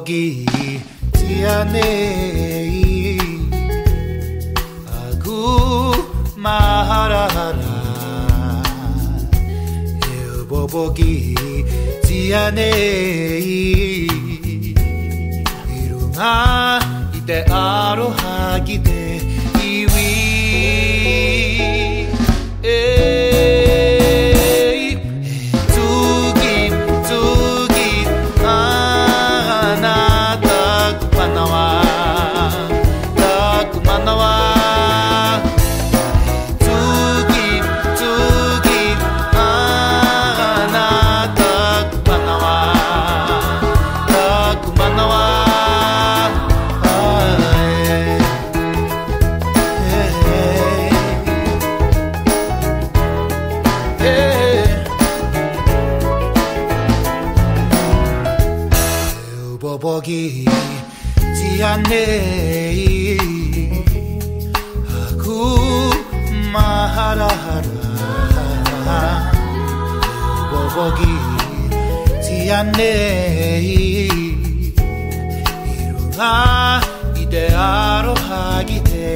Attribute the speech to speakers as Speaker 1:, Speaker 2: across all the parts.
Speaker 1: bobogi tianei Aku maharara Eu bobogi tianei Irunga ite arohagi de iwi bobogi tianei Aku maharara bobogi tianei Irunga ide arohagi de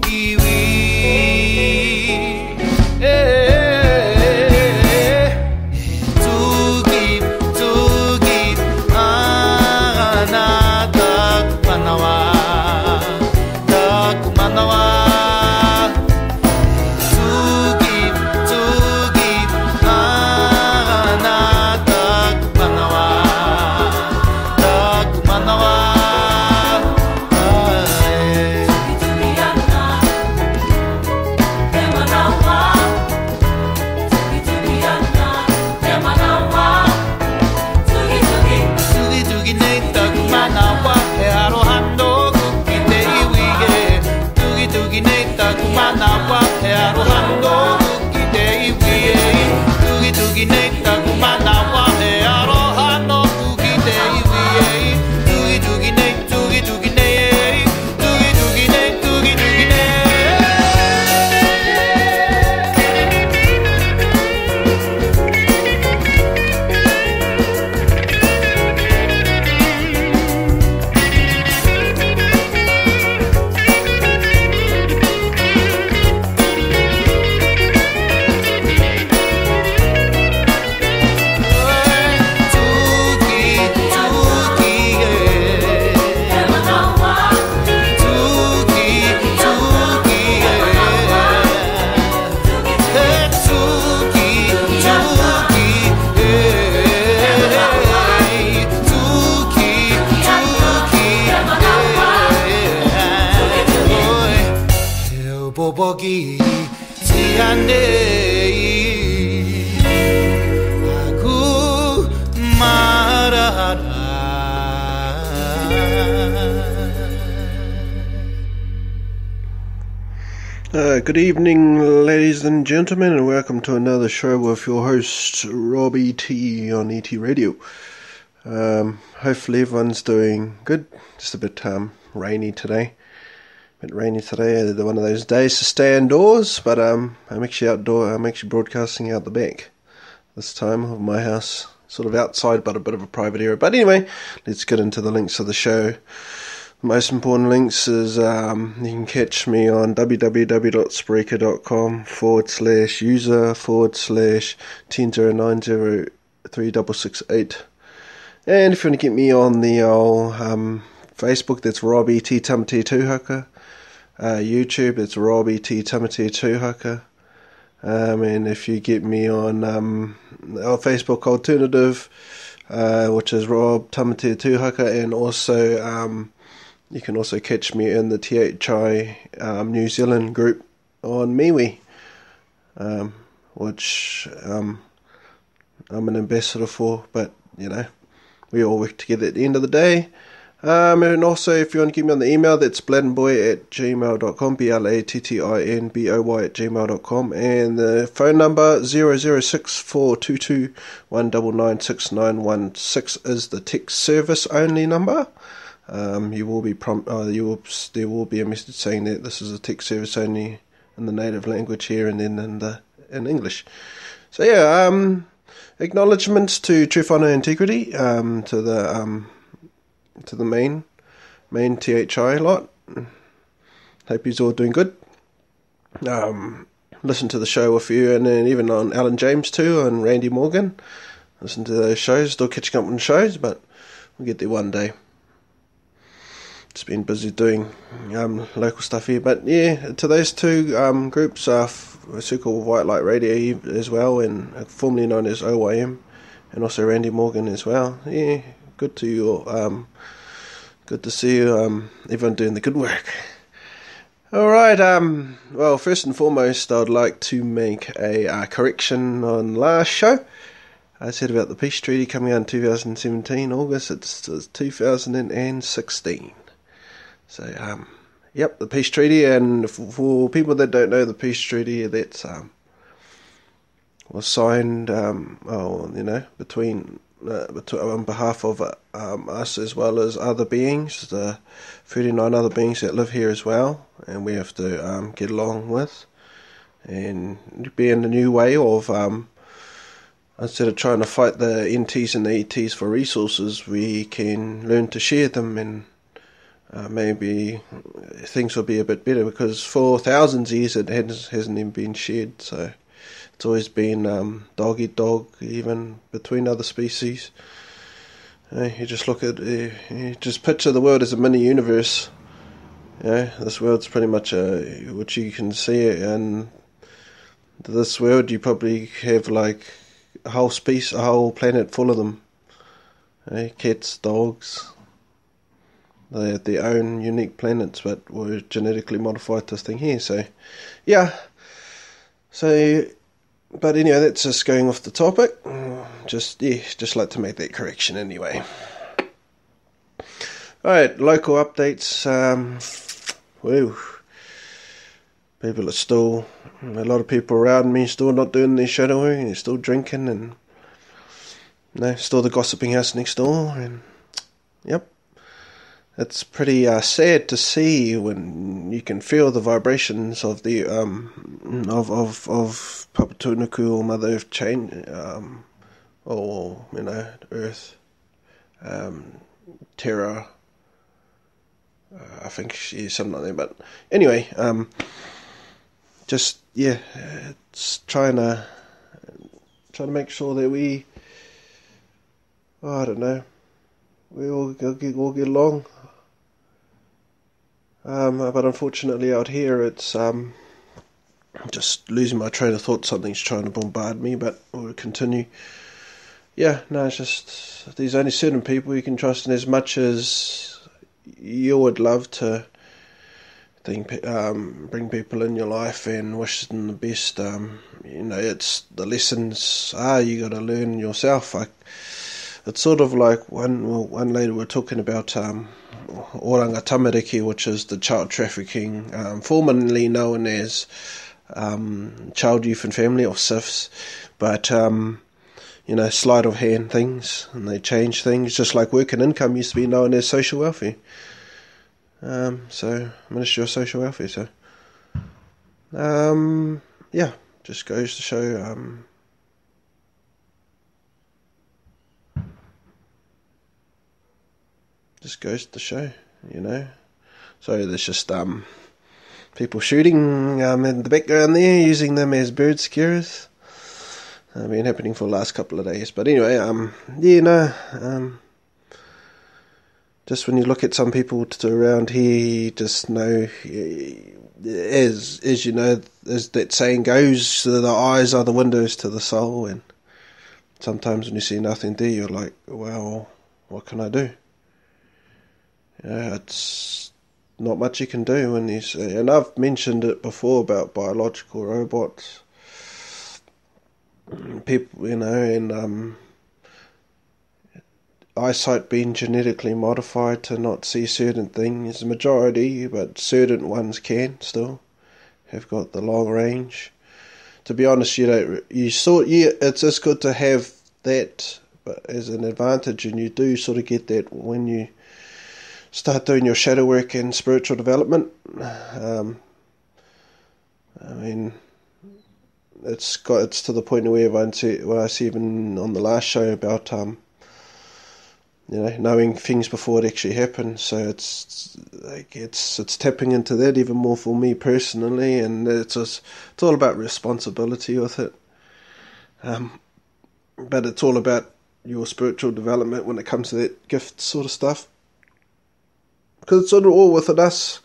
Speaker 1: iwi bobogi tianei Aku maharara
Speaker 2: Good evening, ladies and gentlemen, and welcome to another show with your host, Robbie T on ET Radio. Hopefully everyone's doing good. Just a bit rainy today. One of those days to stay indoors, but I'm actually outdoor. I'm actually broadcasting out the back this time of my house, sort of outside, but a bit of a private area. But anyway, let's get into the links of the show. The most important links is you can catch me on www.spreaker.com/user/10903668. And if you want to get me on the old Facebook, that's Robbie T Tamati Tuhaka. YouTube, it's Robbie T Tamati Tuhaka. And if you get me on our Facebook alternative, which is Rob Tamati Tuhaka, and also you can also catch me in the THI New Zealand group on MeWe, which I'm an ambassador for, but you know, we all work together at the end of the day. And also, if you want to get me on the email, that's blattinboy@gmail.com, BLATTINBOY@gmail.com, and the phone number 006-422-199-6916 is the text service only number. You will be there will be a message saying that this is a text service only in the native language here, and then in English. So yeah, acknowledgements to Truth, Honour, Integrity, to the to the main THI lot. Hope you're all doing good. Listen to the show with you, and then even on Alan James too, and Randy Morgan. Listen to those shows. Still catching up on shows, but we'll get there one day. Just been busy doing local stuff here, but yeah, to those two groups, Circle White Light Radio as well, and formerly known as OYM, and also Randy Morgan as well. Yeah, good to you. Good to see you. Everyone doing the good work. All right. Well, first and foremost, I'd like to make a correction on last show. I said about the peace treaty coming out in 2017 August. It's 2016. So, yep, the peace treaty, and for people that don't know, the peace treaty that was signed, between on behalf of us as well as other beings, the 39 other beings that live here as well, and we have to get along with, and be in a new way of instead of trying to fight the NTs and the ETs for resources, we can learn to share them, and maybe things will be a bit better, because for thousands of years it hasn't even been shared. So it's always been dog eat dog, even between other species. You just look at, you just picture the world as a mini universe. This world's pretty much what you can see, and this world you probably have like a whole planet full of them. Cats, dogs. They have their own unique planets, but were genetically modified this thing here. So, yeah. So, but anyway, that's just going off the topic. Just like to make that correction anyway. Alright, local updates. People are still, a lot of people around me still not doing their shadowing, they're still drinking, and still the gossiping house next door, and yep. It's pretty sad to see when you can feel the vibrations of the of Papatunuku or Mother Earth change, or Earth, Terra. I think she's something like that. But anyway, it's trying to make sure that we all get along. But unfortunately out here it's just losing my train of thought. Something's trying to bombard me, but we'll continue. It's just there's only certain people you can trust, and as much as you would love to bring people in your life and wish them the best, it's the lessons you got to learn yourself. It's sort of like one lady we're talking about oranga tamariki, which is the child trafficking, formerly known as child, youth and family, or CYFS, but sleight of hand things, and they change things, just like work and income used to be known as social welfare. So Ministry of Social Welfare. So just goes to show So there's just people shooting in the background there, using them as bird scarers. Been happening for the last couple of days. But anyway, just when you look at some people around here, you just know, as you know, as that saying goes, the eyes are the windows to the soul, and sometimes when you see nothing there, you're like, well, what can I do? It's not much you can do when you see, and I've mentioned it before about biological robots. People, and eyesight being genetically modified to not see certain things. The majority, but certain ones can still have got the long range. To be honest, it's just good to have that as an advantage, and you do sort of get that when you start doing your shadow work and spiritual development. It's to the point where when I see even on the last show about knowing things before it actually happens. So it's tapping into that even more for me personally, and it's all about responsibility with it. But it's all about your spiritual development when it comes to that gift sort of stuff, because it's all within us.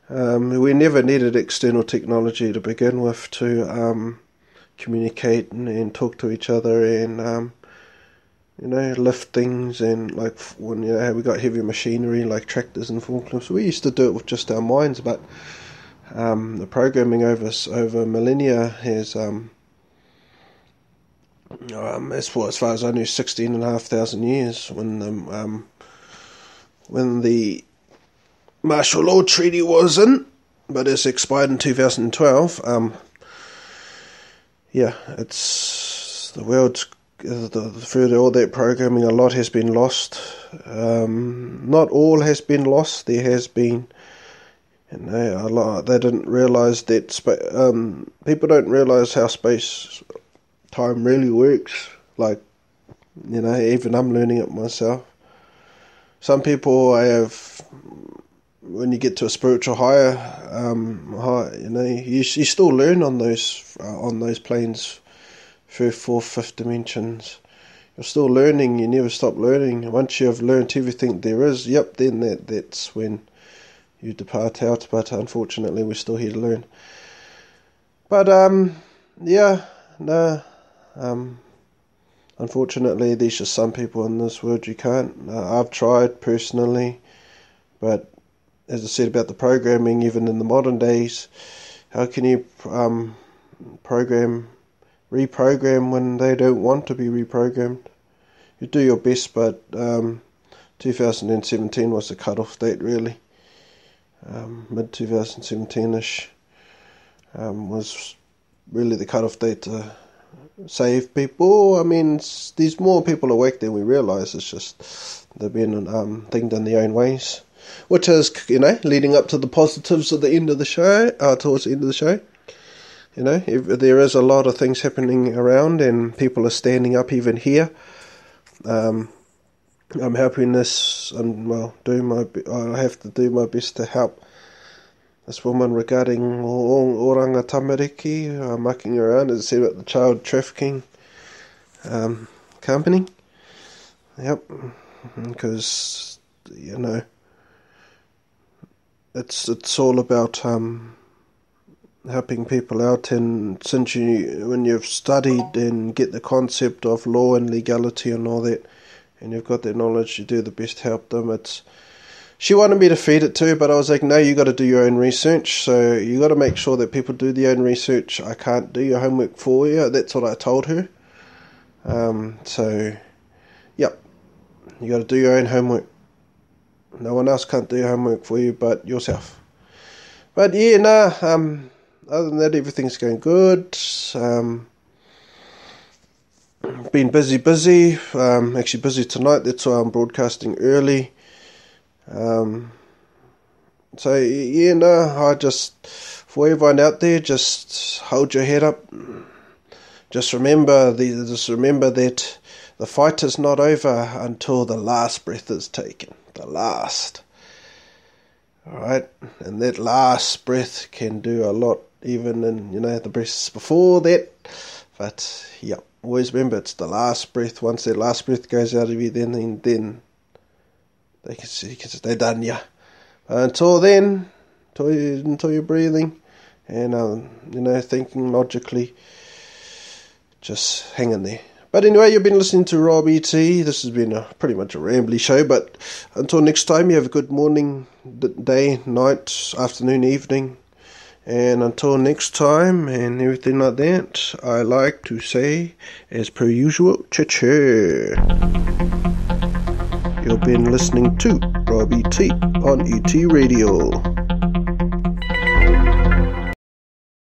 Speaker 2: We never needed external technology to begin with to communicate and talk to each other and lift things, and like when we got heavy machinery like tractors and forklifts, we used to do it with just our minds. But the programming over millennia has as far as I knew, 16,500 years, when the martial law treaty was in, but it's expired in 2012. It's the world's through all that programming, a lot has been lost. Not all has been lost. There has been, a lot. They didn't realise that people don't realise how space time really works. Like, even I'm learning it myself. Some people when you get to a spiritual higher, you still learn on those planes, third, fourth, fifth dimensions. You're still learning. You never stop learning. Once you have learnt everything there is, then that's when you depart out. But unfortunately, we're still here to learn. But unfortunately, there's just some people in this world you can't. I've tried personally, but as I said about the programming, even in the modern days, how can you reprogram when they don't want to be reprogrammed? You do your best, but 2017 was the cut-off date, really. Mid-2017-ish was really the cut-off date to save people. I mean, there's more people awake than we realise. It's just they've been thinking in their own ways, which is, leading up to the positives at the end of the show, towards the end of the show. There is a lot of things happening around, and people are standing up even here. I'm helping this, and I have to do my best to help this woman regarding oranga tamariki, mucking around, as I said, about the child trafficking company. Yep, because it's all about helping people out, and when you've studied and get the concept of law and legality and all that, and you've got that knowledge, you do the best to help them. She wanted me to feed it too, but I was like, no, you got to do your own research. So you got to make sure that people do their own research. I can't do your homework for you. That's what I told her. You got to do your own homework. No one else can't do your homework for you but yourself. But other than that, everything's going good. Been busy. Actually busy tonight. That's why I'm broadcasting early. I just, for everyone out there, just hold your head up. Just remember that the fight is not over until the last breath is taken. The last. Alright? And that last breath can do a lot, even in, the breaths before that. But, always remember, it's the last breath. Once that last breath goes out of you, then they can say they're done, yeah. Until then, until you're breathing and thinking logically, just hang in there. But anyway, you've been listening to Rob E.T. This has been pretty much a rambly show, but until next time, you have a good morning, day, night, afternoon, evening, and until next time and everything like that, I like to say, as per usual, cha-cha. You've been listening to Rob E.T. on E.T. Radio.